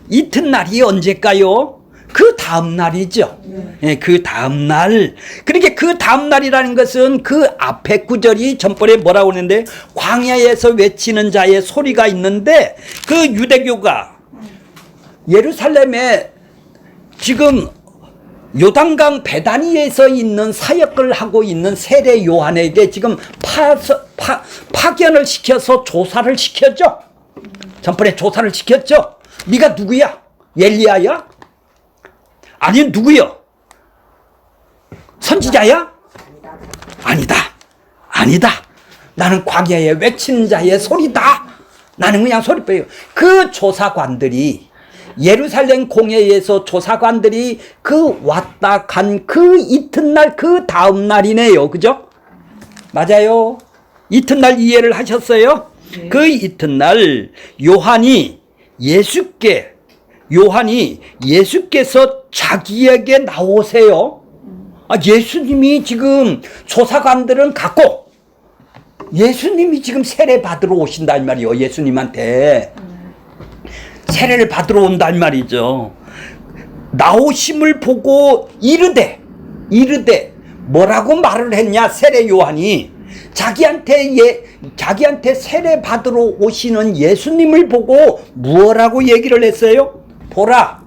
이튿날이 언제일까요? 그 다음 날이죠. 예, 그 다음 날. 그러니까 그 다음 날이라는 것은 그 앞에 구절이 전번에 뭐라고 했는데 광야에서 외치는 자의 소리가 있는데 그 유대교가 예루살렘에 지금 요단강 베다니에서 있는 사역을 하고 있는 세례 요한에게 지금 파견을 시켜서 조사를 시켰죠. 전번에 조사를 시켰죠. 네가 누구야? 엘리야야? 아니 누구요? 선지자야? 아니다. 나는 광야에 외치는 자의 소리다. 나는 그냥 소리빼요. 그 조사관들이 예루살렘 공회에서 조사관들이 그 왔다 간 그 이튿날 그 다음 날이네요. 그죠? 맞아요. 이튿날 이해를 하셨어요? 네. 그 이튿날 요한이 예수께서 자기에게 나오세요. 예수님이 지금 조사관들은 갔고 예수님이 지금 세례 받으러 오신다 이 말이요. 예수님한테 세례를 받으러 온다 이 말이죠. 나오심을 보고 이르되 뭐라고 말을 했냐? 세례 요한이 자기한테 세례 받으러 오시는 예수님을 보고 뭐라고 얘기를 했어요? 보라,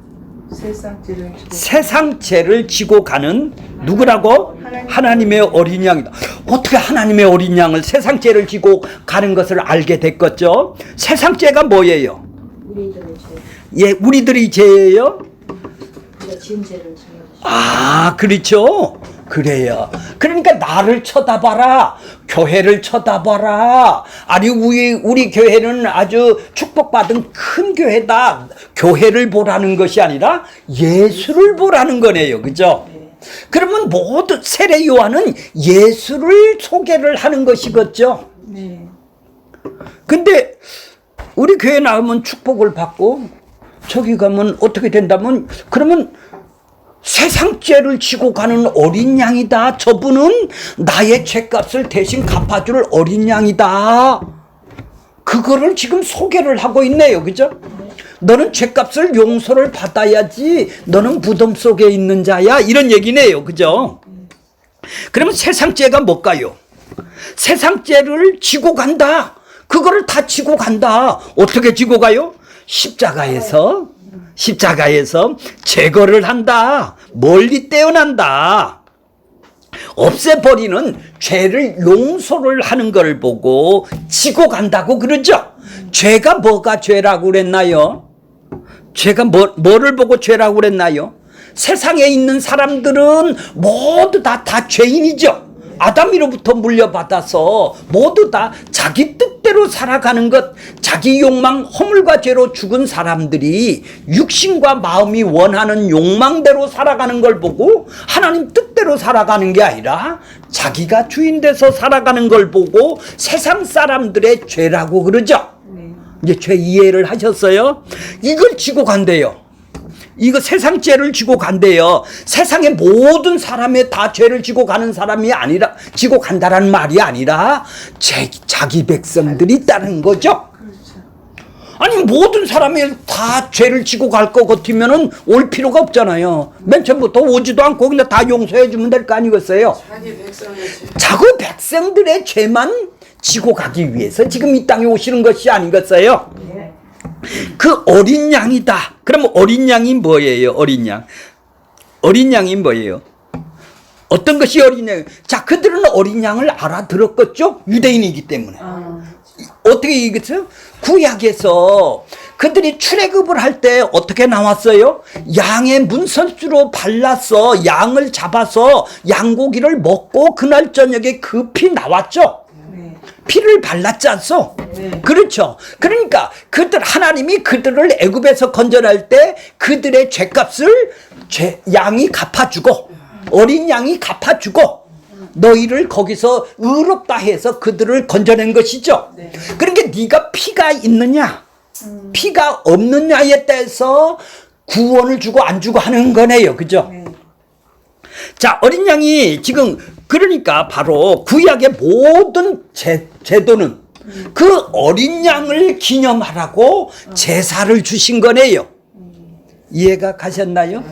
세상 죄를 지고 가는 누구라고? 하나님의 어린 양이다. 어떻게 하나님의 어린 양을 세상 죄를 지고 가는 것을 알게 됐겠죠? 세상 죄가 뭐예요? 우리들의 죄예요? 그렇죠. 그래요. 그러니까 나를 쳐다봐라. 교회를 쳐다봐라. 아니 우리 교회는 아주 축복받은 큰 교회다. 교회를 보라는 것이 아니라 예수를 보라는 거네요. 그죠? 그러면 모두 세례 요한은 예수를 소개를 하는 것이겠죠. 근데 우리 교회 나오면 축복을 받고 저기 가면 어떻게 된다면 그러면 세상 죄를 지고 가는 어린 양이다. 저분은 나의 죄값을 대신 갚아줄 어린 양이다. 그거를 지금 소개를 하고 있네요. 그죠? 너는 죄값을 용서를 받아야지 너는 무덤 속에 있는 자야. 이런 얘기네요. 그죠? 그러면 세상 죄가 뭘까요? 세상 죄를 지고 간다. 그거를 다 지고 간다. 어떻게 지고 가요? 십자가에서 제거를 한다. 멀리 떼어난다. 없애버리는 죄를 용서를 하는 걸 보고 지고 간다고 그러죠. 죄가 뭐가 죄라고 그랬나요? 죄가 뭐를 보고 죄라고 그랬나요? 세상에 있는 사람들은 모두 다 죄인이죠. 아담이로부터 물려받아서 모두 다 자기 뜻대로 살아가는 것, 자기 욕망, 허물과 죄로 죽은 사람들이 육신과 마음이 원하는 욕망대로 살아가는 걸 보고 하나님 뜻대로 살아가는 게 아니라 자기가 주인 돼서 살아가는 걸 보고 세상 사람들의 죄라고 그러죠. 이제 죄 이해를 하셨어요? 이걸 지고 간대요. 이거 세상 죄를 지고 간대요. 세상의 모든 사람의 다 죄를 지고 가는 사람이 아니라 지고 간다라는 말이 아니라 자기 백성들이 있다는 거죠. 아니 모든 사람이 다 죄를 지고 갈 것 같으면은 올 필요가 없잖아요. 맨 처음부터 오지도 않고 그냥 다 용서해 주면 될 거 아니겠어요? 자기 백성들의 죄만 지고 가기 위해서 지금 이 땅에 오시는 것이 아니겠어요? 그 어린 양이다. 그럼 어린 양이 뭐예요? 어린 양이 뭐예요? 어떤 것이 어린 양? 자, 그들은 어린 양을 알아들었겠죠? 유대인이기 때문에. 어떻게 이겼어요? 구약에서 그들이 출애굽을 할 때 어떻게 나왔어요? 양의 문선수로 발라서 양을 잡아서 양고기를 먹고 그날 저녁에 그 피 나왔죠? 피를 발랐지 않소? 그렇죠. 그러니까 하나님이 그들을 애굽에서 건져낼 때 그들의 죄값을 양이 갚아주고 어린 양이 갚아주고 너희를 거기서 의롭다 해서 그들을 건져낸 것이죠. 그러니까 네가 피가 있느냐 피가 없느냐에 따라서 구원을 주고 안 주고 하는 거네요. 그죠? 자, 어린 양이 지금 그러니까 바로 구약의 모든 제도는 그 어린 양을 기념하라고 제사를 주신 거네요. 이해가 가셨나요?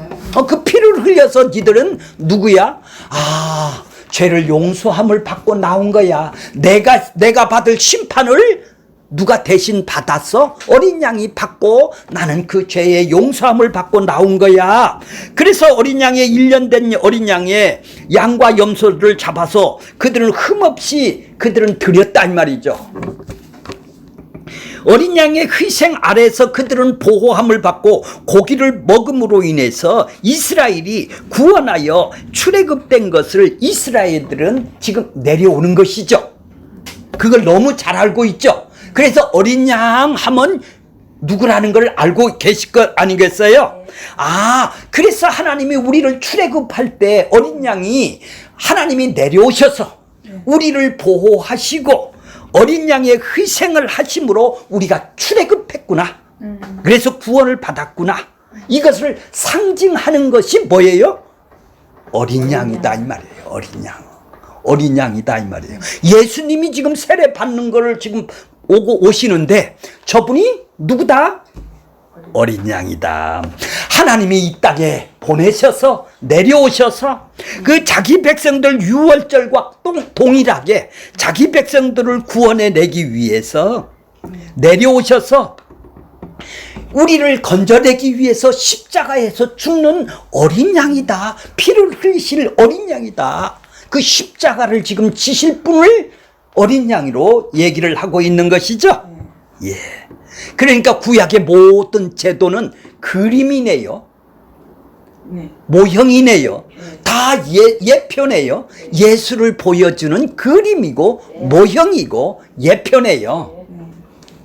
그 피를 흘려서 니들은 누구야? 아, 죄를 용서함을 받고 나온 거야. 내가 받을 심판을 누가 대신 받았어? 어린 양이 받고 나는 그 죄의 용서함을 받고 나온 거야. 그래서 어린 양의 1년 된 어린 양의 양과 염소를 잡아서 그들은 흠없이 그들은 드렸다 이 말이죠. 어린 양의 희생 아래에서 그들은 보호함을 받고 고기를 먹음으로 인해서 이스라엘이 구원하여 출애굽된 것을 이스라엘들은 지금 내려오는 것이죠. 그걸 너무 잘 알고 있죠. 그래서 어린 양 하면 누구라는 걸 알고 계실 것 아니겠어요? 아, 그래서 하나님이 우리를 출애굽할 때 어린 양이 하나님이 내려오셔서 우리를 보호하시고 어린 양의 희생을 하심으로 우리가 출애굽했구나. 그래서 구원을 받았구나. 이것을 상징하는 것이 뭐예요? 어린 양이다 이 말이에요. 어린 양. 어린 양이다 이 말이에요. 예수님이 지금 세례 받는 거를 지금 오시는데 저분이 누구다? 어린 양이다. 하나님이 이 땅에 보내셔서 내려오셔서 그 자기 백성들 유월절과 동일하게 자기 백성들을 구원해 내기 위해서 내려오셔서 우리를 건져내기 위해서 십자가에서 죽는 어린 양이다. 피를 흘리실 어린 양이다. 그 십자가를 지금 지실 분을 어린 양으로 얘기를 하고 있는 것이죠. 예. 그러니까 구약의 모든 제도는 그림이네요. 모형이네요. 다 예표네요. 예수를 보여주는 그림이고 모형이고 예표네요.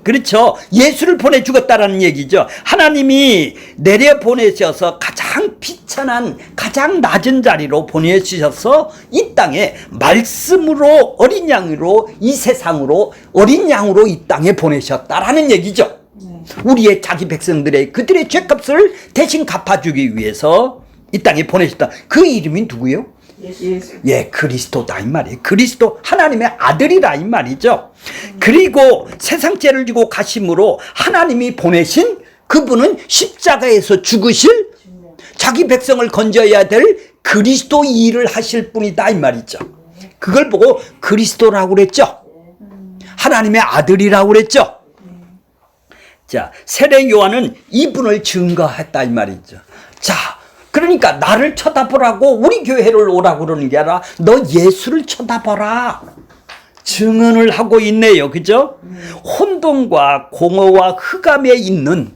그렇죠. 예수를 보내주겠다라는 얘기죠. 하나님이 내려보내셔서 가장 비천한 가장 낮은 자리로 보내주셔서 이 땅에 말씀으로 어린 양으로 이 세상으로 어린 양으로 이 땅에 보내셨다라는 얘기죠. 우리의 자기 백성들의 그들의 죄값을 대신 갚아주기 위해서 이 땅에 보내셨다. 그 이름이 누구예요? 예수. 예, 그리스도다 이 말이에요. 그리스도 하나님의 아들이라 이 말이죠. 그리고 세상 죄를 지고 가심으로 하나님이 보내신 그분은 십자가에서 죽으실 자기 백성을 건져야 될 그리스도 일을 하실 분이다 이 말이죠. 그걸 보고 그리스도라고 그랬죠. 하나님의 아들이라고 그랬죠. 자, 세례 요한은 이분을 증거했다 이 말이죠. 자, 그러니까 나를 쳐다보라고 우리 교회를 오라고 그러는 게 아니라 너 예수를 쳐다봐라. 증언을 하고 있네요. 그죠? 혼돈과 공허와 흑암에 있는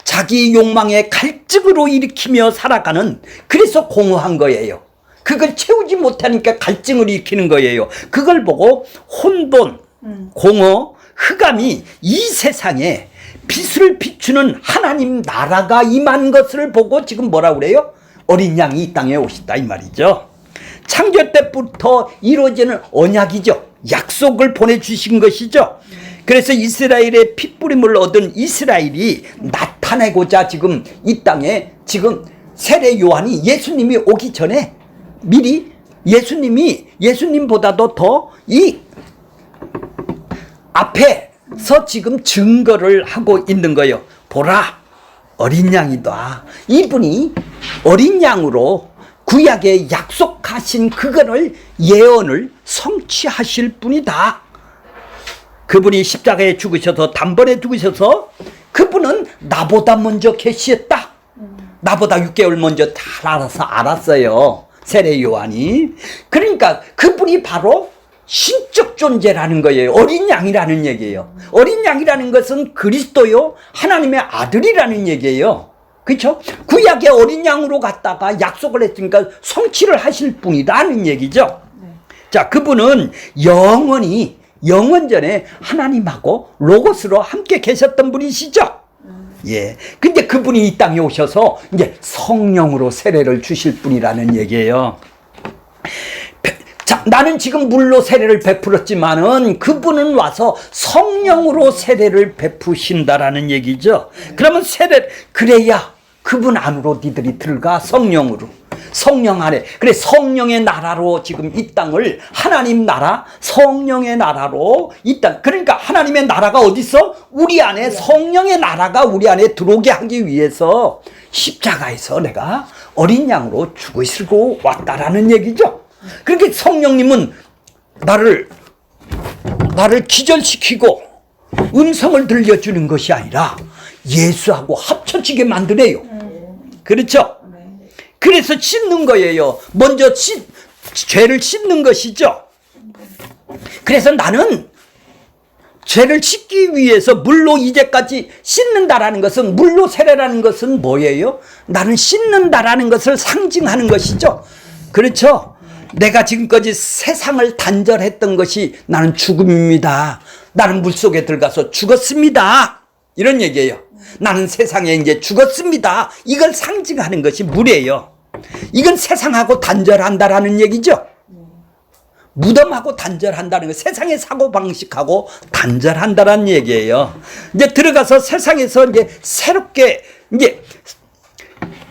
자기 욕망의 갈증으로 일으키며 살아가는 그래서 공허한 거예요. 그걸 채우지 못하니까 갈증을 일으키는 거예요. 그걸 보고 혼돈, 공허, 흑암이 이 세상에 빛을 비추는 하나님 나라가 임한 것을 보고 지금 뭐라고 그래요? 어린 양이 이 땅에 오셨다 이 말이죠. 창조 때부터 이루어지는 언약이죠. 약속을 보내주신 것이죠. 그래서 이스라엘의 핏부림을 얻은 이스라엘이 나타내고자 지금 이 땅에 지금 세례 요한이 예수님이 오기 전에 미리 예수님보다도 더 이 앞에서 지금 증거를 하고 있는 거예요. 보라. 어린 양이다. 이분이 어린 양으로 구약에 약속하신 그거를 예언을 성취하실 분이다. 그분이 십자가에 죽으셔서 단번에 죽으셔서 그분은 나보다 먼저 계시했다. 나보다 6개월 먼저 다 알았어요. 세례 요한이. 그러니까 그분이 바로 신적 존재라는 거예요. 어린 양이라는 얘기예요. 어린 양이라는 것은 그리스도요 하나님의 아들이라는 얘기예요. 그렇죠? 구약의 어린 양으로 갔다가 약속을 했으니까 성취를 하실 분이라는 얘기죠. 자, 그분은 영원전에 하나님하고 로고스로 함께 계셨던 분이시죠. 예. 근데 그분이 이 땅에 오셔서 이제 성령으로 세례를 주실 분이라는 얘기예요. 자, 나는 지금 물로 세례를 베풀었지만은 그분은 와서 성령으로 세례를 베푸신다라는 얘기죠. 그러면 그래야 그분 안으로 니들이 들어가 성령으로. 성령 안에. 그래 성령의 나라로 지금 이 땅을 하나님 나라 성령의 나라로 이 땅. 그러니까 하나님의 나라가 어디 있어? 우리 안에 성령의 나라가 우리 안에 들어오게 하기 위해서 십자가에서 내가 어린 양으로 죽으시고 왔다라는 얘기죠. 그렇게 성령님은 나를 기절시키고 음성을 들려주는 것이 아니라 예수하고 합쳐지게 만드네요. 그렇죠? 그래서 씻는 거예요. 먼저 죄를 씻는 것이죠. 그래서 나는 죄를 씻기 위해서 물로 이제까지 씻는다라는 것은, 물로 세례라는 것은 뭐예요? 나는 씻는다라는 것을 상징하는 것이죠. 그렇죠? 내가 지금까지 세상을 단절했던 것이 나는 죽음입니다. 나는 물속에 들어가서 죽었습니다. 이런 얘기예요. 나는 세상에 이제 죽었습니다. 이걸 상징하는 것이 물이에요. 이건 세상하고 단절한다라는 얘기죠. 무덤하고 단절한다는 거, 세상의 사고방식하고 단절한다라는 얘기예요. 이제 들어가서 세상에서 이제 새롭게, 이제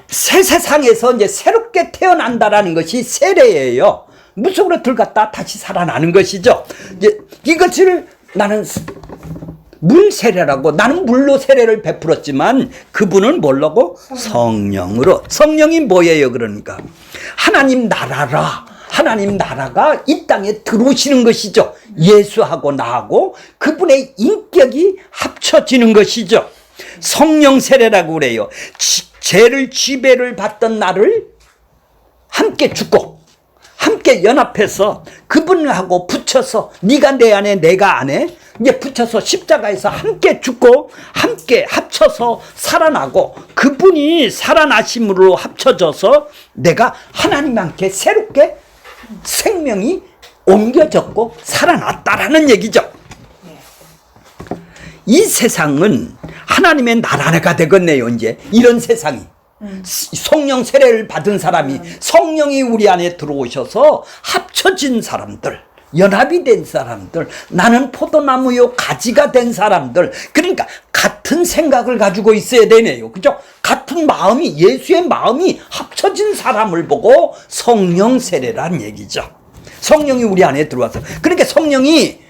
새 세상에서 이제 새롭게 태어난다라는 것이 세례예요. 물속으로 들어갔다 다시 살아나는 것이죠. 이제 이것을 나는 물 세례라고, 나는 물로 세례를 베풀었지만 그분은 뭐라고? 성령으로. 성령이 뭐예요? 그러니까 하나님 나라라. 하나님 나라가 이 땅에 들어오시는 것이죠. 예수하고 나하고 그분의 인격이 합쳐지는 것이죠. 성령 세례라고 그래요. 죄를 지배를 받던 나를 함께 죽고 함께 연합해서 그분하고 붙여서, 네가 내 안에 내가 안에 이제 붙여서 십자가에서 함께 죽고 함께 합쳐서 살아나고, 그분이 살아나심으로 합쳐져서 내가 하나님 함께 새롭게 생명이 옮겨졌고 살아났다라는 얘기죠. 이 세상은 하나님의 나라가 되겠네요. 이제 이런 세상이 성령 세례를 받은 사람이, 성령이 우리 안에 들어오셔서 합쳐진 사람들, 연합이 된 사람들, 나는 포도나무요 가지가 된 사람들, 그러니까 같은 생각을 가지고 있어야 되네요. 그죠? 같은 마음이, 예수의 마음이 합쳐진 사람을 보고 성령 세례란 얘기죠. 성령이 우리 안에 들어와서, 그러니까 성령이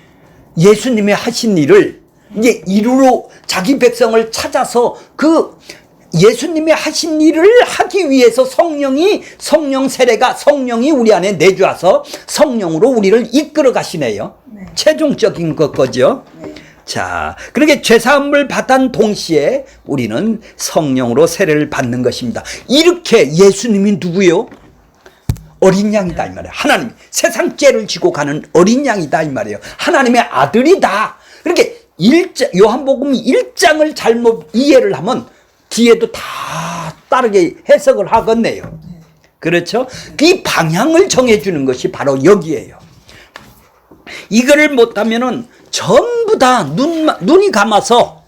예수님의 하신 일을 이제 이루러 자기 백성을 찾아서 그 예수님이 하신 일을 하기 위해서 성령 세례가, 성령이 우리 안에 내주어서 성령으로 우리를 이끌어 가시네요. 네. 최종적인 거죠. 네. 자, 그렇게 죄사함을 받은 동시에 우리는 성령으로 세례를 받는 것입니다. 이렇게 예수님이 누구요? 어린 양이다 이 말이에요. 하나님, 세상 죄를 지고 가는 어린 양이다 이 말이에요. 하나님의 아들이다. 그렇게 요한복음 1장을 잘못 이해를 하면 뒤에도 다 다르게 해석을 하겠네요. 그렇죠? 그 방향을 정해주는 것이 바로 여기에요. 이거를 못하면은 전부 다 눈이 감아서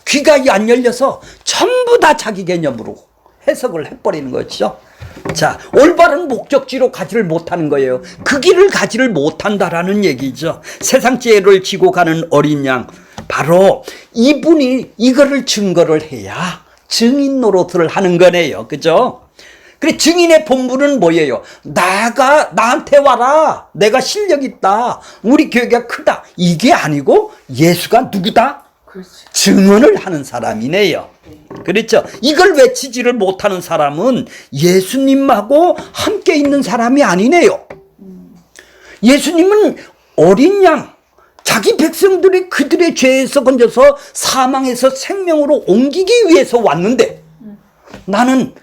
귀가 안 열려서 전부 다 자기 개념으로 해석을 해버리는 것이죠. 자, 올바른 목적지로 가지를 못하는 거예요. 그 길을 가지를 못한다라는 얘기죠. 세상 죄를 지고 가는 어린 양, 바로 이분이 이거를 증거를 해야 증인 노릇을 하는 거네요. 그죠? 그래, 증인의 본분은 뭐예요? 나한테 와라. 내가 실력 있다. 우리 교회가 크다. 이게 아니고 예수가 누구다? 그렇지. 증언을 하는 사람이네요. 그렇죠? 이걸 외치지를 못하는 사람은 예수님하고 함께 있는 사람이 아니네요. 예수님은 어린 양, 자기 백성들이 그들의 죄에서 건져서 사망에서 생명으로 옮기기 위해서 왔는데, 나는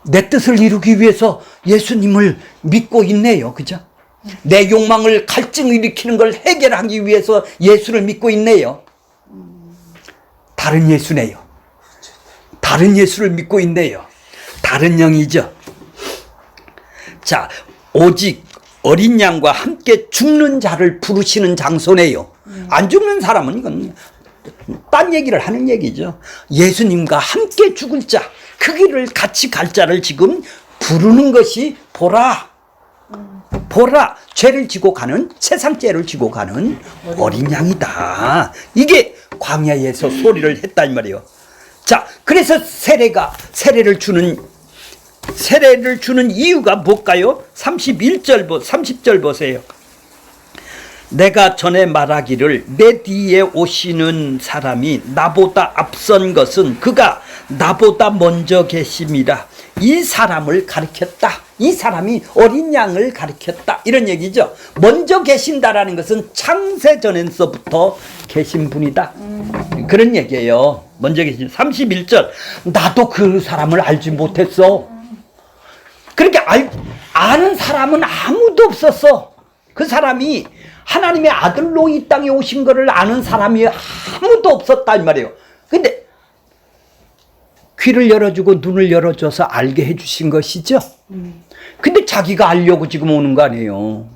내 뜻을 이루기 위해서 예수님을 믿고 있네요. 그죠? 내 욕망을, 갈증을 일으키는 걸 해결하기 위해서 예수를 믿고 있네요. 다른 예수네요. 다른 예수를 믿고 있네요. 다른 영이죠. 자, 오직 어린 양과 함께 죽는 자를 부르시는 장소네요. 안 죽는 사람은 이건 딴 얘기를 하는 얘기죠. 예수님과 함께 죽을 자, 그 길을 같이 갈 자를 지금 부르는 것이 보라, 죄를 지고 가는, 세상 죄를 지고 가는 어린 양이다. 이게 광야에서 소리를 했단 말이에요. 자, 그래서 세례를 주는 세례를 주는 이유가 뭘까요? 30절 보세요. 내가 전에 말하기를 내 뒤에 오시는 사람이 나보다 앞선 것은 그가 나보다 먼저 계심이라. 이 사람을 가리켰다. 이 사람이 어린 양을 가리켰다. 이런 얘기죠. 먼저 계신다라는 것은 창세전에서부터 계신 분이다. 그런 얘기예요. 먼저 계신. 31절. 나도 그 사람을 알지 못했어. 그렇게 아는 사람은 아무도 없었어. 그 사람이 하나님의 아들로 이 땅에 오신 것을 아는 사람이 아무도 없었다 이 말이에요. 근데 귀를 열어주고 눈을 열어줘서 알게 해주신 것이죠. 근데 자기가 알려고 지금 오는 거 아니에요.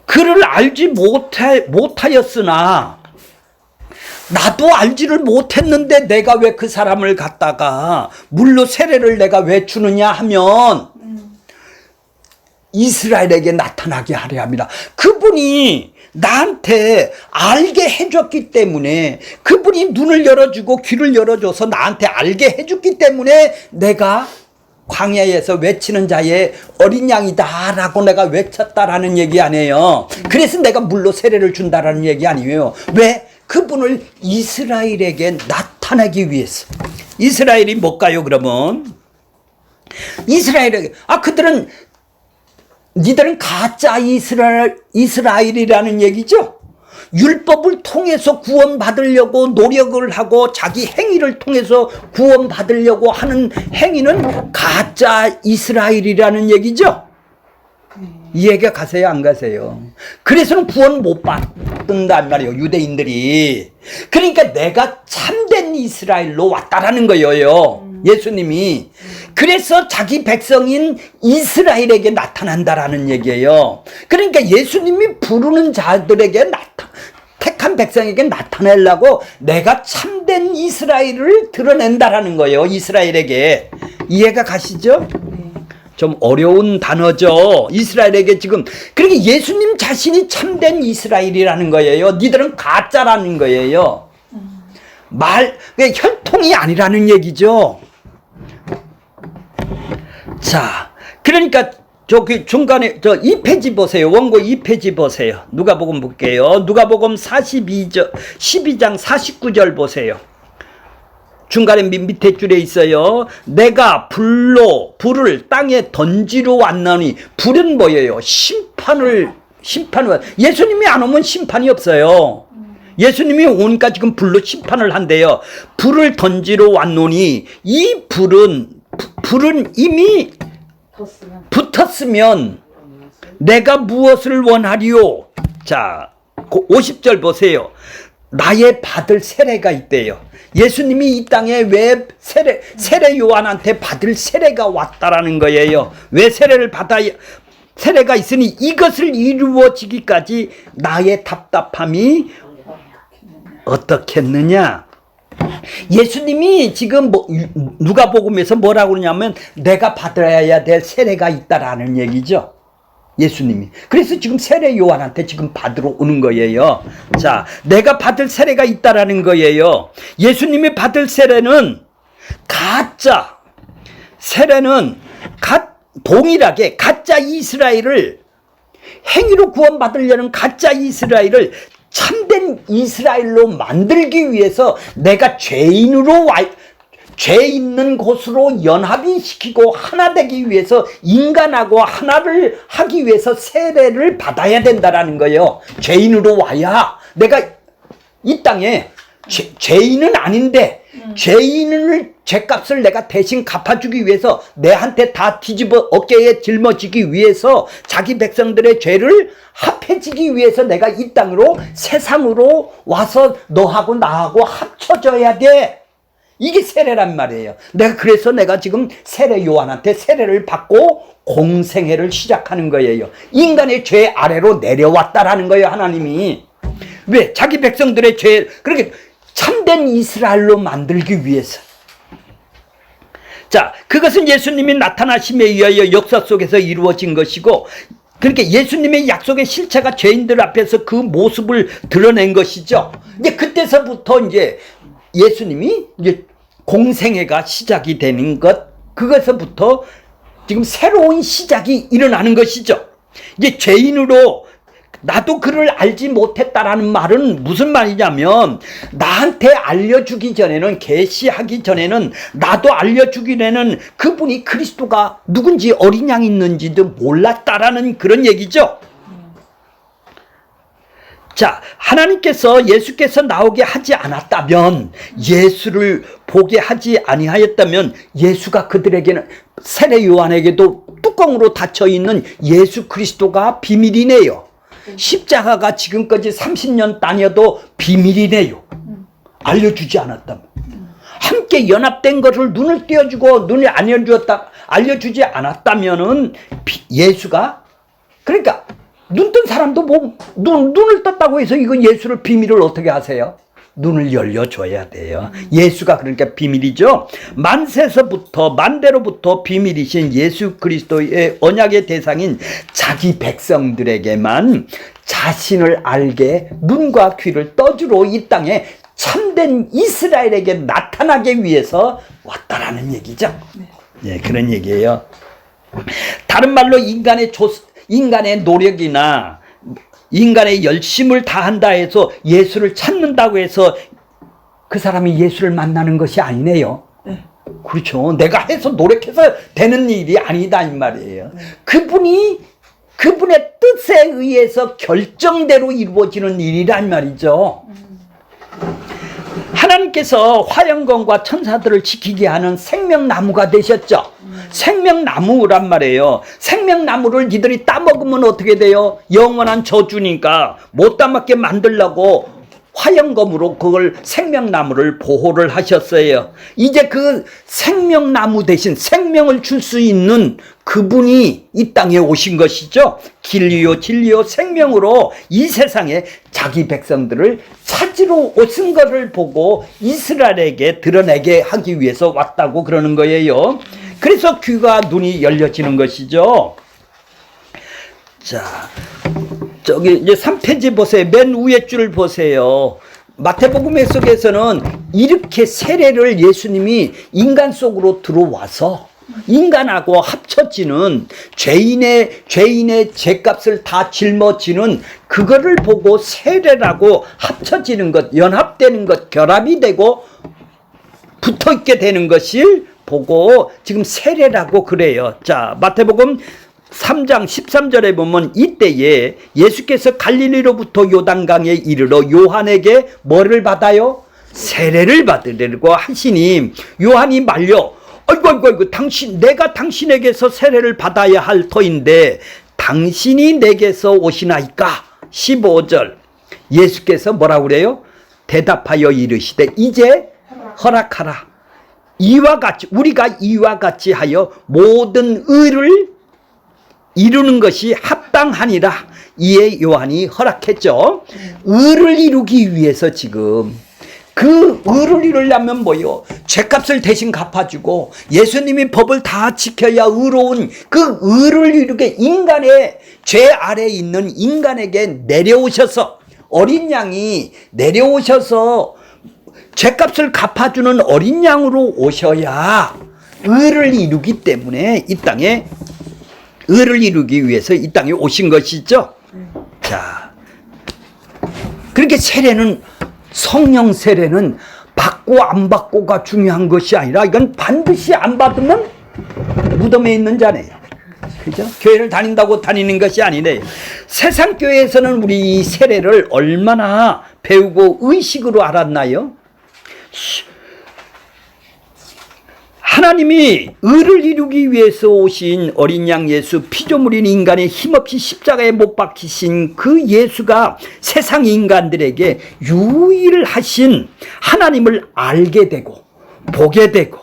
그를 알지 못하였으나 나도 알지를 못했는데 내가 왜 그 사람을 갖다가 물로 세례를 내가 왜 주느냐 하면 이스라엘에게 나타나게 하려 합니다. 그분이 나한테 알게 해줬기 때문에, 그분이 눈을 열어주고 귀를 열어줘서 나한테 알게 해줬기 때문에 내가 광야에서 외치는 자의 어린 양이다 라고 내가 외쳤다라는 얘기 아니에요. 그래서 내가 물로 세례를 준다라는 얘기 아니에요. 왜? 그분을 이스라엘에게 나타내기 위해서. 이스라엘이 뭘까요 그러면? 이스라엘에게, 그들은 니들은 가짜 이스라엘이라는 얘기죠. 율법을 통해서 구원받으려고 노력을 하고 자기 행위를 통해서 구원받으려고 하는 행위는 가짜 이스라엘이라는 얘기죠. 이해가 가세요 안 가세요? 그래서는 구원 못 받는단 말이에요 유대인들이. 그러니까 내가 참된 이스라엘로 왔다라는 거예요 예수님이. 그래서 자기 백성인 이스라엘에게 나타난다라는 얘기예요. 그러니까 예수님이 부르는 자들에게 택한 백성에게 나타내려고 내가 참된 이스라엘을 드러낸다라는 거예요 이스라엘에게. 이해가 가시죠? 좀 어려운 단어죠. 이스라엘에게 지금. 그러니까 예수님 자신이 참된 이스라엘이라는 거예요. 니들은 가짜라는 거예요. 혈통이 아니라는 얘기죠. 자, 그러니까 저기 중간에 2페이지 보세요. 원고 2페이지 보세요. 누가복음 볼게요. 누가복음 12장 49절 보세요. 중간에 밑에 줄에 있어요. 내가 불을 땅에 던지러 왔나니. 불은 뭐예요? 심판을. 예수님이 안 오면 심판이 없어요. 예수님이 오니까 지금 불로 심판을 한대요. 불을 던지러 왔노니 이 불은 이미 붙었으면 내가 무엇을 원하리요? 자, 50절 보세요. 나의 받을 세례가 있대요. 예수님이 이 땅에 왜 세례 요한한테 받을 세례가 왔다라는 거예요. 왜 세례를 받아야, 세례가 있으니 이것을 이루어지기까지 나의 답답함이 어떻겠느냐. 예수님이 지금 누가복음에서 뭐라고 그러냐면 내가 받아야 될 세례가 있다라는 얘기죠. 예수님이. 그래서 지금 세례 요한한테 지금 받으러 오는 거예요. 자, 내가 받을 세례가 있다라는 거예요. 예수님이 받을 세례는 가짜 세례는 동일하게 가짜 이스라엘을, 행위로 구원받으려는 가짜 이스라엘을 참된 이스라엘로 만들기 위해서 내가 죄 있는 곳으로 연합이 시키고 하나 되기 위해서, 인간하고 하나를 하기 위해서 세례를 받아야 된다라는 거예요. 죄인으로 와야 내가 이 땅에 죄인은 아닌데 죄값을 내가 대신 갚아주기 위해서, 내한테 다 어깨에 짊어지기 위해서, 자기 백성들의 죄를 합해지기 위해서 내가 이 땅으로, 세상으로 와서 너하고 나하고 합쳐져야 돼. 이게 세례란 말이에요. 그래서 내가 지금 세례 요한한테 세례를 받고 공생애를 시작하는 거예요. 인간의 죄 아래로 내려왔다라는 거예요, 하나님이. 왜? 자기 백성들의 죄, 그렇게 참된 이스라엘로 만들기 위해서. 자, 그것은 예수님이 나타나심에 의하여 역사 속에서 이루어진 것이고, 그러니까 예수님의 약속의 실체가 죄인들 앞에서 그 모습을 드러낸 것이죠. 이제 그때서부터 이제 예수님이 이제 공생애가 시작이 되는 것, 그것부터 지금 새로운 시작이 일어나는 것이죠. 이제 죄인으로 나도 그를 알지 못했다라는 말은 무슨 말이냐면, 나한테 알려주기 전에는, 계시하기 전에는, 나도 알려주기 전에는 그분이 그리스도가 누군지, 어린 양이 있는지도 몰랐다라는 그런 얘기죠. 자, 하나님께서 예수께서 나오게 하지 않았다면, 예수를 보게 하지 아니하였다면, 예수가 그들에게는, 세례 요한에게도 뚜껑으로 닫혀있는 예수 그리스도가 비밀이네요. 십자가가 지금까지 30년 다녀도 비밀이네요. 알려주지 않았다면. 함께 연합된 것을 눈을 띄워주고 눈이 알려주지 않았다면은 예수가, 그러니까 눈 뜬 사람도 뭐 눈을 떴다고 해서 이거 예수를 비밀을 어떻게 하세요? 눈을 열려줘야 돼요. 예수가 그러니까 비밀이죠. 만대로부터 비밀이신 예수 그리스도의 언약의 대상인 자기 백성들에게만 자신을 알게 눈과 귀를 떠주러 이 땅에 참된 이스라엘에게 나타나기 위해서 왔다라는 얘기죠. 네, 그런 얘기예요. 다른 말로 인간의 노력이나 인간의 열심을 다한다 해서 예수를 찾는다고 해서 그 사람이 예수를 만나는 것이 아니네요. 네. 그렇죠. 내가 해서 노력해서 되는 일이 아니다 이 말이에요. 네. 그분의 뜻에 의해서 결정대로 이루어지는 일이란 말이죠. 하나님께서 화영검과 천사들을 지키게 하는 생명나무가 되셨죠. 생명나무란 말이에요. 생명나무를 니들이 따먹으면 어떻게 돼요? 영원한 저주니까 못 따먹게 만들려고 화영검으로 그걸 생명나무를 보호를 하셨어요. 이제 그 생명나무 대신 생명을 줄 수 있는 그분이 이 땅에 오신 것이죠. 진리요 진리요 생명으로 이 세상에 자기 백성들을 찾으러 오신 것을 보고 이스라엘에게 드러내게 하기 위해서 왔다고 그러는 거예요. 그래서 귀가 눈이 열려지는 것이죠. 자, 저기 이제 3페이지 보세요. 맨 위에 줄을 보세요. 마태복음 속에서는 이렇게 세례를 예수님이 인간 속으로 들어와서 인간하고 합쳐지는 죄인의 죄값을 다 짊어지는 그거를 보고 세례라고 합쳐지는 것, 연합되는 것, 결합이 되고 붙어있게 되는 것을 보고 지금 세례라고 그래요. 자, 마태복음 3장 13절에 보면 이때에 예수께서 갈릴리로부터 요단강에 이르러 요한에게 뭐를 받아요? 세례를 받으려고 하시니 요한이 말려 아이고 내가 당신에게서 세례를 받아야 할 터인데 당신이 내게서 오시나이까? 15절 예수께서 뭐라고 그래요? 대답하여 이르시되 이제 허락하라. 이와 같이 우리가 이와 같이 하여 모든 의를 이루는 것이 합당하니라. 이에 요한이 허락했죠. 의를 이루기 위해서 지금 그 의를 이루려면 뭐요? 죄값을 대신 갚아주고 예수님이 법을 다 지켜야 의로운 그 의를 이루게 인간의 죄 아래에 있는 인간에게 내려오셔서 어린 양이 내려오셔서 죄값을 갚아주는 어린 양으로 오셔야 의를 이루기 때문에 이 땅에 의를 이루기 위해서 이 땅에 오신 것이죠. 자, 그렇게 세례는 성령 세례는 받고 안 받고가 중요한 것이 아니라 이건 반드시 안 받으면 무덤에 있는 자네요. 그죠? 교회를 다닌다고 다니는 것이 아니네요. 세상 교회에서는 우리 이 세례를 얼마나 배우고 의식으로 알았나요? 하나님이 의를 이루기 위해서 오신 어린 양 예수, 피조물인 인간의 힘없이 십자가에 못 박히신 그 예수가 세상 인간들에게 유일하신 하나님을 알게 되고 보게 되고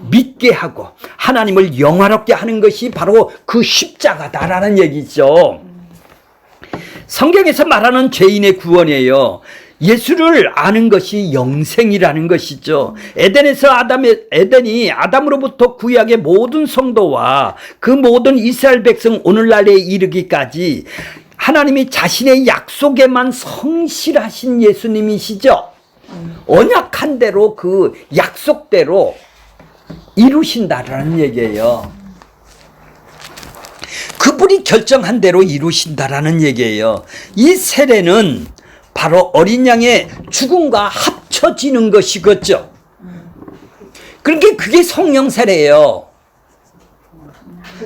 믿게 하고 하나님을 영화롭게 하는 것이 바로 그 십자가다라는 얘기죠. 성경에서 말하는 죄인의 구원이에요. 예수를 아는 것이 영생이라는 것이죠. 에덴이 아담으로부터 구약의 모든 성도와 그 모든 이스라엘 백성 오늘날에 이르기까지 하나님이 자신의 약속에만 성실하신 예수님이시죠. 언약한 대로 그 약속대로 이루신다라는 얘기예요. 그분이 결정한 대로 이루신다라는 얘기예요. 이 세례는 바로 어린 양의 죽음과 합쳐지는 것이겠죠. 그러니까 그게 성령 세례예요.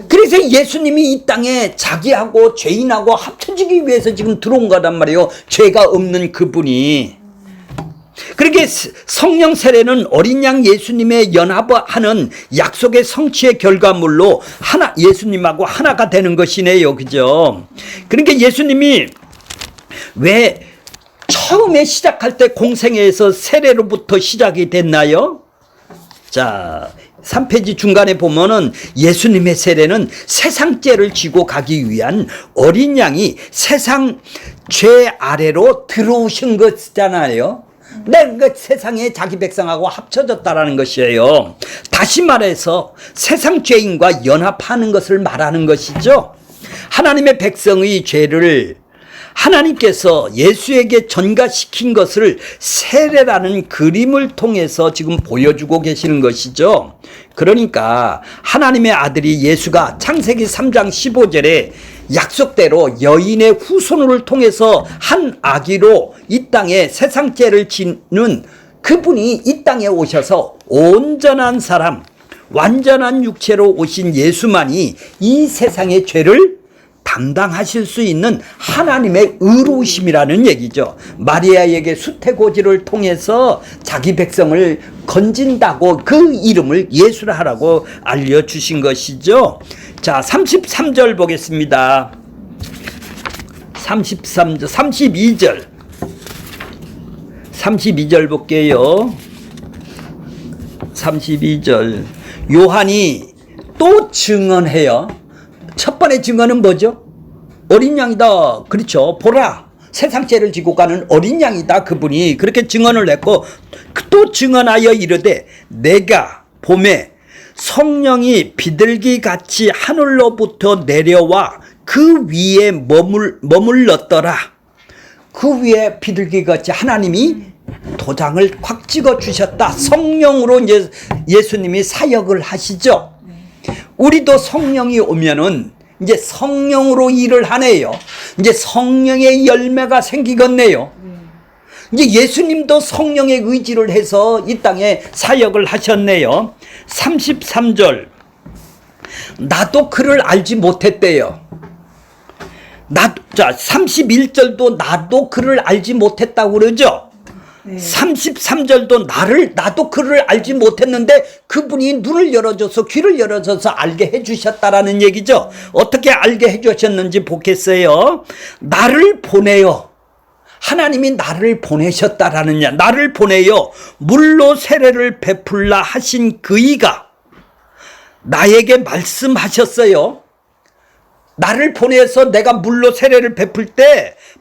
그래서 예수님이 이 땅에 자기하고 죄인하고 합쳐지기 위해서 지금 들어온 거란 말이에요. 죄가 없는 그분이. 그렇게 성령 세례는 어린 양 예수님의 연합하는 약속의 성취의 결과물로 예수님하고 하나가 되는 것이네요. 그죠? 그러니까 예수님이 왜 처음에 시작할 때 공생애에서 세례로부터 시작이 됐나요? 자, 3페이지 중간에 보면은 예수님의 세례는 세상 죄를 지고 가기 위한 어린 양이 세상 죄 아래로 들어오신 것이잖아요. 그 세상에 자기 백성하고 합쳐졌다라는 것이에요. 다시 말해서 세상 죄인과 연합하는 것을 말하는 것이죠. 하나님의 백성의 죄를 하나님께서 예수에게 전가시킨 것을 세례라는 그림을 통해서 지금 보여주고 계시는 것이죠. 그러니까 하나님의 아들이 예수가 창세기 3장 15절에 약속대로 여인의 후손을 통해서 한 아기로 이 땅에 세상 죄를 지는 그분이 이 땅에 오셔서 온전한 사람, 완전한 육체로 오신 예수만이 이 세상의 죄를 담당하실 수 있는 하나님의 의로우심이라는 얘기죠. 마리아에게 수태고지를 통해서 자기 백성을 건진다고 그 이름을 예수라 하라고 알려주신 것이죠. 자, 33절 보겠습니다. 32절. 32절 볼게요. 32절. 요한이 또 증언해요. 첫 번째 증언은 뭐죠? 어린 양이다. 그렇죠. 보라. 세상 죄를 지고 가는 어린 양이다. 그분이 그렇게 증언을 했고 또 증언하여 이르되 내가 봄에 성령이 비둘기 같이 하늘로부터 내려와 그 위에 머물렀더라. 그 위에 비둘기 같이 하나님이 도장을 콱 찍어 주셨다. 성령으로 이제 예수님이 사역을 하시죠. 우리도 성령이 오면은 이제 성령으로 일을 하네요. 이제 성령의 열매가 생기겠네요. 이제 예수님도 성령의 의지를 해서 이 땅에 사역을 하셨네요. 33절. 나도 그를 알지 못했대요. 자, 31절도 나도 그를 알지 못했다고 그러죠. 33절도 나도 그를 알지 못했는데 그분이 눈을 열어줘서 귀를 열어줘서 알게 해주셨다라는 얘기죠. 어떻게 알게 해주셨는지 보겠어요. 나를 보내요. 하나님이 나를 보내셨다라느냐. 나를 보내요. 물로 세례를 베풀라 하신 그이가 나에게 말씀하셨어요. 나를 보내서 내가 물로 세례를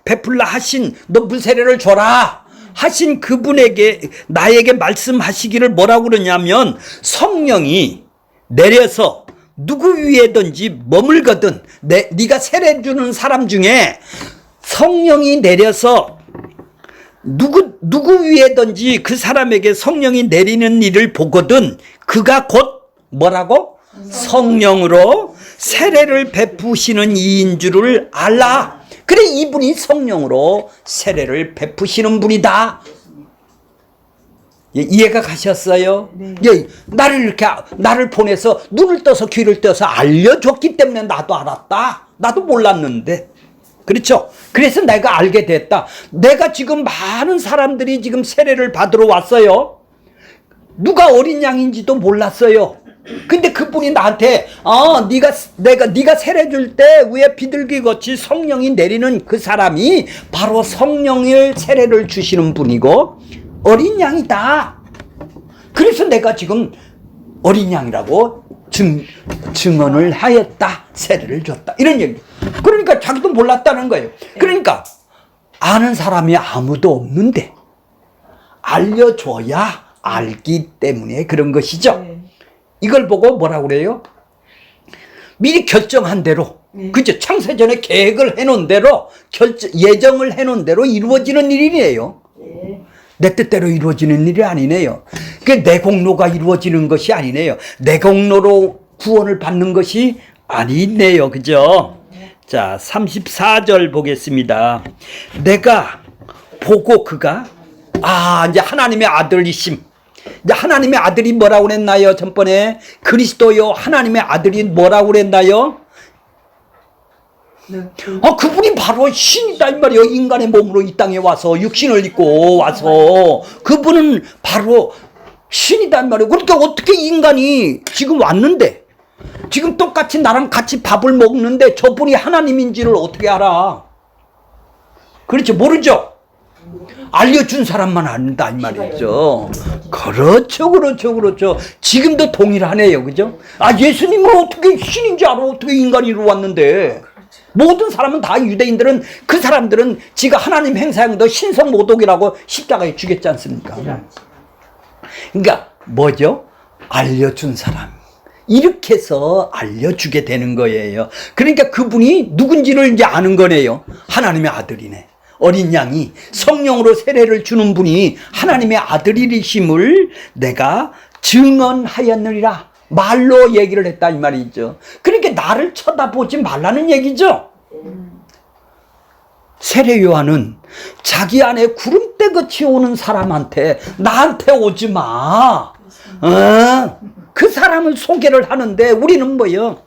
베풀라 하신 너 물 세례를 줘라 하신 그분에게 나에게 말씀하시기를 뭐라고 그러냐면 성령이 내려서 누구 위에든지 머물거든 네가 세례 주는 사람 중에 성령이 내려서 누구 위에든지 그 사람에게 성령이 내리는 일을 보거든 그가 곧 뭐라고? 성령으로 세례를 베푸시는 이인 줄을 알라. 그래 이분이 성령으로 세례를 베푸시는 분이다. 이해가 가셨어요? 네. 나를 보내서 눈을 떠서 귀를 떠서 알려줬기 때문에 나도 알았다. 나도 몰랐는데. 그렇죠? 그래서 내가 알게 됐다. 내가 지금 많은 사람들이 지금 세례를 받으러 왔어요. 누가 어린 양인지도 몰랐어요. 근데 그분이 나한테 네가 세례 줄 때 위에 비둘기 같이 성령이 내리는 그 사람이 바로 성령을 세례를 주시는 분이고 어린 양이다. 그래서 내가 지금 어린 양이라고 증언을 하였다. 세례를 줬다. 이런 얘기. 그러니까 자기도 몰랐다는 거예요. 그러니까 아는 사람이 아무도 없는데 알려줘야 알기 때문에 그런 것이죠. 이걸 보고 뭐라고 그래요? 미리 결정한 대로, 그죠? 창세전에 계획을 해놓은 대로, 예정을 해놓은 대로 이루어지는 일이에요. 내 뜻대로 이루어지는 일이 아니네요. 내 공로가 이루어지는 것이 아니네요. 내 공로로 구원을 받는 것이 아니네요. 그죠? 자, 34절 보겠습니다. 내가 보고 그가 이제 하나님의 아들이심. 이제 하나님의 아들이 뭐라고 그랬나요? 전번에 그리스도요 하나님의 아들이 뭐라고 그랬나요? 그분이 바로 신이다 이 말이에요. 인간의 몸으로 이 땅에 와서 육신을 입고 와서 그분은 바로 신이다 이 말이에요. 그러니까 어떻게 인간이 지금 왔는데 지금 똑같이 나랑 같이 밥을 먹는데 저분이 하나님인지를 어떻게 알아? 그렇죠. 모르죠. 알려준 사람만 안다 이 말이죠. 그렇죠. 지금도 동일하네요. 그죠? 예수님은 어떻게 신인지 알아? 어떻게 인간이로 왔는데? 모든 사람은 다 유대인들은 그 사람들은 지가 하나님 행사형도 신성모독이라고 십자가에 죽였지 않습니까? 그러니까 뭐죠? 알려준 사람. 이렇게 해서 알려주게 되는 거예요. 그러니까 그분이 누군지를 이제 아는 거네요. 하나님의 아들이네. 어린 양이 성령으로 세례를 주는 분이 하나님의 아들이심을 내가 증언하였느니라. 말로 얘기를 했다 이 말이죠. 그러니까 나를 쳐다보지 말라는 얘기죠. 세례 요한은 자기 안에 구름대같이 오는 사람한테 나한테 오지 마. 그 사람을 소개를 하는데 우리는 뭐요?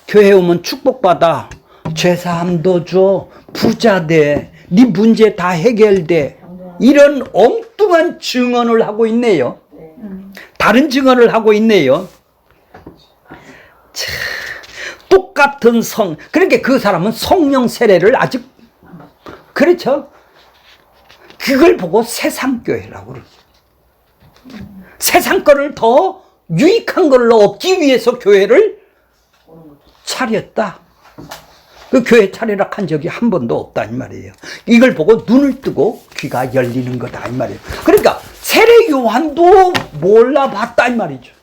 교회 오면 축복받아. 죄사함도 줘. 부자 돼. 네 문제 다 해결돼. 이런 엉뚱한 증언을 하고 있네요. 다른 증언을 하고 있네요. 참, 똑같은 그러니까 그 사람은 성령 세례를 아직 그렇죠. 그걸 보고 세상교회라고 그러죠. 세상 거를 더 유익한 걸로 얻기 위해서 교회를 차렸다. 그 교회 차리라 한 적이 한 번도 없다 이 말이에요. 이걸 보고 눈을 뜨고 귀가 열리는 거다 이 말이에요. 그러니까 세례 요한도 몰라봤다 이 말이죠.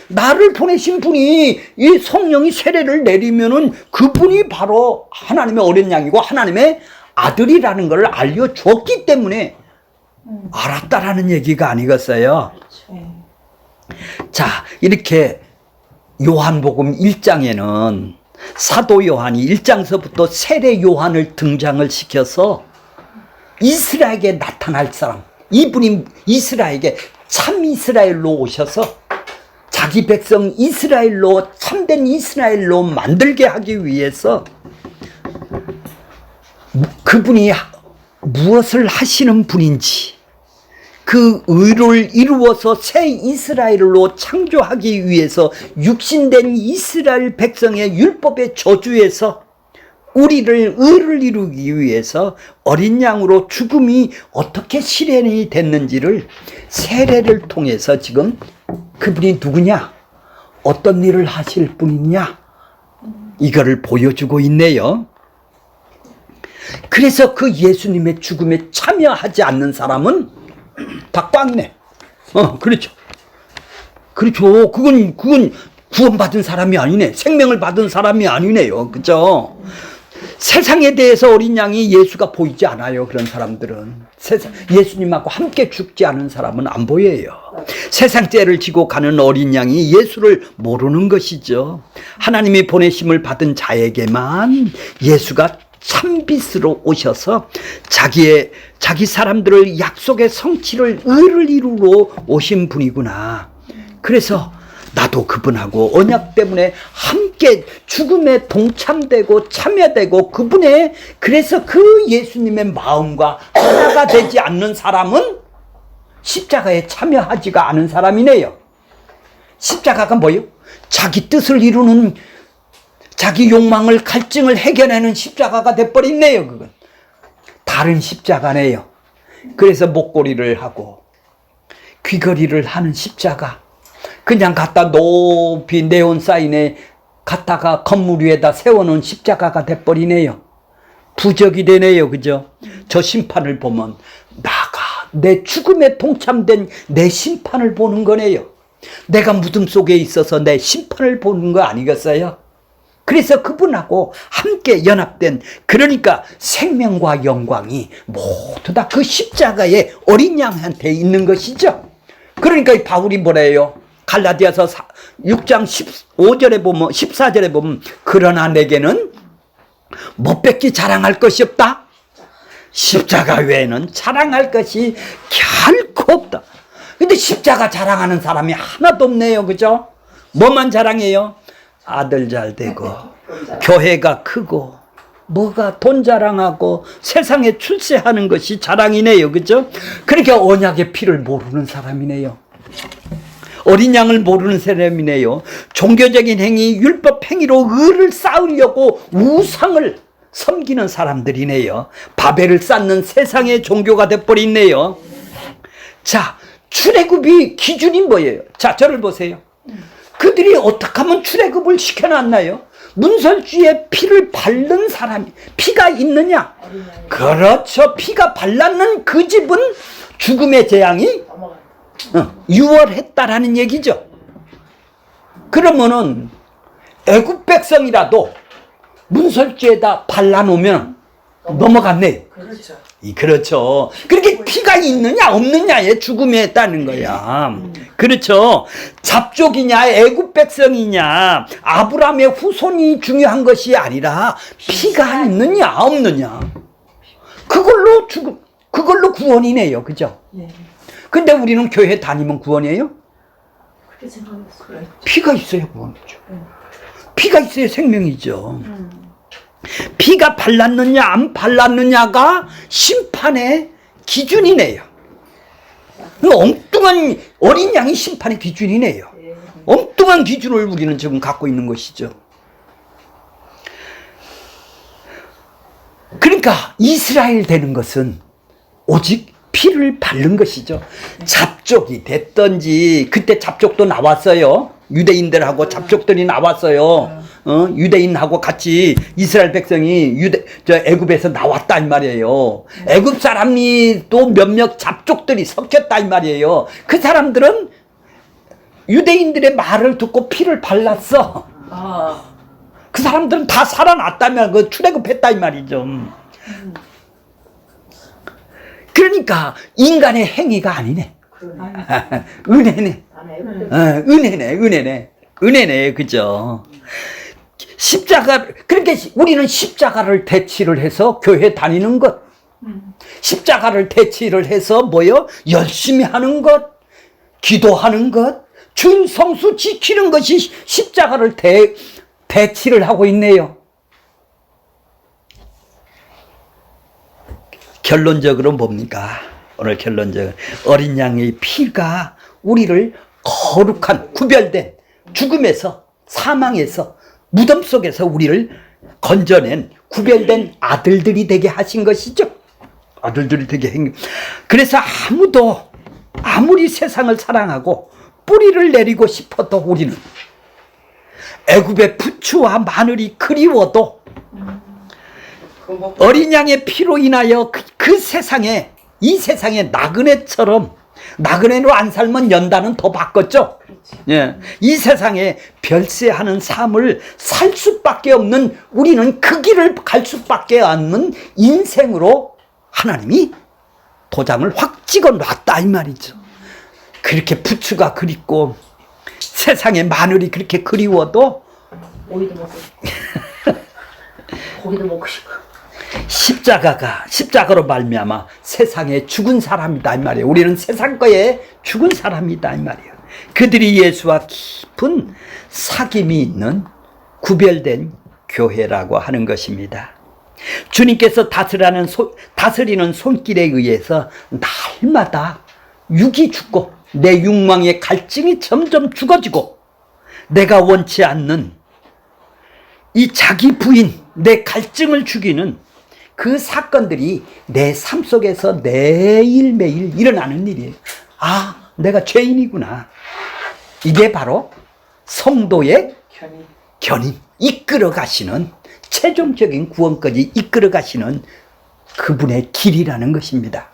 나를 보내신 분이 이 성령이 세례를 내리면은 그분이 바로 하나님의 어린 양이고 하나님의 아들이라는 걸 알려주었기 때문에 알았다라는 얘기가 아니겠어요. 자, 이렇게 요한복음 1장에는 사도 요한이 1장서부터 세례 요한을 등장을 시켜서 이스라엘에게 나타날 사람, 이분이 이스라엘에게 참 이스라엘로 오셔서 자기 백성 이스라엘로 참된 이스라엘로 만들게 하기 위해서 그분이 무엇을 하시는 분인지 그 의를 이루어서 새 이스라엘로 창조하기 위해서 육신된 이스라엘 백성의 율법의 저주에서 우리를 의를 이루기 위해서 어린 양으로 죽음이 어떻게 실현이 됐는지를 세례를 통해서 지금 그분이 누구냐, 어떤 일을 하실 분이냐, 이거를 보여주고 있네요. 그래서 그 예수님의 죽음에 참여하지 않는 사람은 다 꽝이네. 그렇죠. 그건 구원받은 사람이 아니네. 생명을 받은 사람이 아니네요. 그죠? 세상에 대해서 어린 양이 예수가 보이지 않아요. 그런 사람들은. 예수님하고 함께 죽지 않은 사람은 안 보여요. 세상 죄를 지고 가는 어린 양이 예수를 모르는 것이죠. 하나님이 보내심을 받은 자에게만 예수가 참빛으로 오셔서 자기 사람들을 약속의 성취를 의를 이루러 오신 분이구나. 그래서 나도 그분하고 언약 때문에 함께 죽음에 동참되고 참여되고 그래서 그 예수님의 마음과 하나가 되지 않는 사람은 십자가에 참여하지가 않은 사람이네요. 십자가가 뭐예요? 자기 뜻을 이루는, 자기 욕망을, 갈증을 해결하는 십자가가 돼버렸네요. 그건 다른 십자가네요. 그래서 목걸이를 하고 귀걸이를 하는 십자가, 그냥 갖다 높이 네온 사인에 갖다가 건물 위에다 세워놓은 십자가가 돼버리네요. 부적이 되네요. 그죠? 저 심판을 보면 내 죽음에 동참된 내 심판을 보는 거네요. 내가 무덤 속에 있어서 내 심판을 보는 거 아니겠어요? 그래서 그분하고 함께 연합된, 그러니까 생명과 영광이 모두 다 그 십자가의 어린 양한테 있는 것이죠. 그러니까 이 바울이 뭐래요? 갈라디아서 6장 15절에 보면, 14절에 보면, 그러나 내게는 뭐 뺏기 자랑할 것이 없다. 십자가 외에는 자랑할 것이 결코 없다. 근데 십자가 자랑하는 사람이 하나도 없네요. 그죠? 뭐만 자랑해요? 아들 잘 되고, 교회가 크고, 뭐가 돈 자랑하고, 세상에 출세하는 것이 자랑이네요. 그죠? 그러니까 언약의 피를 모르는 사람이네요. 어린 양을 모르는 사람이네요. 종교적인 행위, 율법 행위로 의를 쌓으려고 우상을 섬기는 사람들이네요. 바벨을 쌓는 세상의 종교가 돼버렸네요. 자, 출애굽이 기준이 뭐예요? 자, 저를 보세요. 그들이 어떻게 하면 출애굽을 시켜놨나요? 문설주에 피를 바른 사람이, 피가 있느냐? 그렇죠. 피가 발랐는 그 집은 죽음의 재앙이 유월했다라는 얘기죠. 그러면은 애굽 백성이라도 문설주에다 발라놓으면 넘어갔네. 그렇죠. 그렇죠. 그렇게 피가 있느냐 없느냐에 죽음이 했다는 거야. 그렇죠. 잡족이냐 애굽 백성이냐 아브라함의 후손이 중요한 것이 아니라 피가 있느냐 없느냐, 그걸로 죽음, 그걸로 구원이네요. 그죠? 네. 근데 우리는 교회 다니면 구원이에요? 그렇게 생각했어요. 피가 있어야 구원이죠. 피가 있어야 생명이죠. 피가 발랐느냐 안 발랐느냐가 심판의 기준이네요. 엉뚱한 어린 양이 심판의 기준이네요. 엉뚱한 기준을 우리는 지금 갖고 있는 것이죠. 그러니까 이스라엘 되는 것은 오직 피를 바른 것이죠. 잡족이 됐던지, 그때 잡족도 나왔어요. 유대인들하고 잡족들이 나왔어요. 유대인하고 같이 이스라엘 백성이 애굽에서 나왔다 이 말이에요. 애굽 사람이 또 몇몇 잡족들이 섞였다 이 말이에요. 그 사람들은 유대인들의 말을 듣고 피를 발랐어. 그 사람들은 다 살아났다면 그 출애굽했다 이 말이죠. 그러니까 인간의 행위가 아니네. 은혜네. 은혜네. 그죠? 십자가, 그러니까 우리는 십자가를 대치를 해서 교회 다니는 것, 십자가를 대치를 해서 뭐요? 열심히 하는 것, 기도하는 것, 준 성수 지키는 것이 십자가를 대치를 하고 있네요. 결론적으로 뭡니까? 오늘 결론적으로 어린 양의 피가 우리를 거룩한, 구별된 죽음에서, 사망에서, 무덤 속에서 우리를 건져낸 구별된 아들들이 되게 하신 것이죠. 아들들이 되게 그래서 아무도 아무리 세상을 사랑하고 뿌리를 내리고 싶어도 우리는 애굽의 부추와 마늘이 그리워도 어린 양의 피로 인하여 그 세상에, 이 세상에 나그네처럼, 나그네로 안 살면 연단은 더 바꿨죠. 예. 이 세상에 별세하는 삶을 살 수밖에 없는, 우리는 그 길을 갈 수밖에 없는 인생으로 하나님이 도장을 확 찍어 놨다 이 말이죠. 그렇게 부추가 그립고 세상에 마늘이 그렇게 그리워도 고기도 먹고 고기도 먹고 싶어. 십자가로 말미암아 세상에 죽은 사람이다 이 말이에요. 우리는 세상 거에 죽은 사람이다 이 말이에요. 그들이 예수와 깊은 사귐이 있는 구별된 교회라고 하는 것입니다. 주님께서 다스리는 손길에 의해서 날마다 육이 죽고 내 욕망의 갈증이 점점 죽어지고 내가 원치 않는 이 자기 부인, 내 갈증을 죽이는 그 사건들이 내 삶 속에서 매일매일 일어나는 일이에요. 아, 내가 죄인이구나. 이게 바로 성도의 견인, 이끌어 가시는, 최종적인 구원까지 이끌어 가시는 그분의 길이라는 것입니다.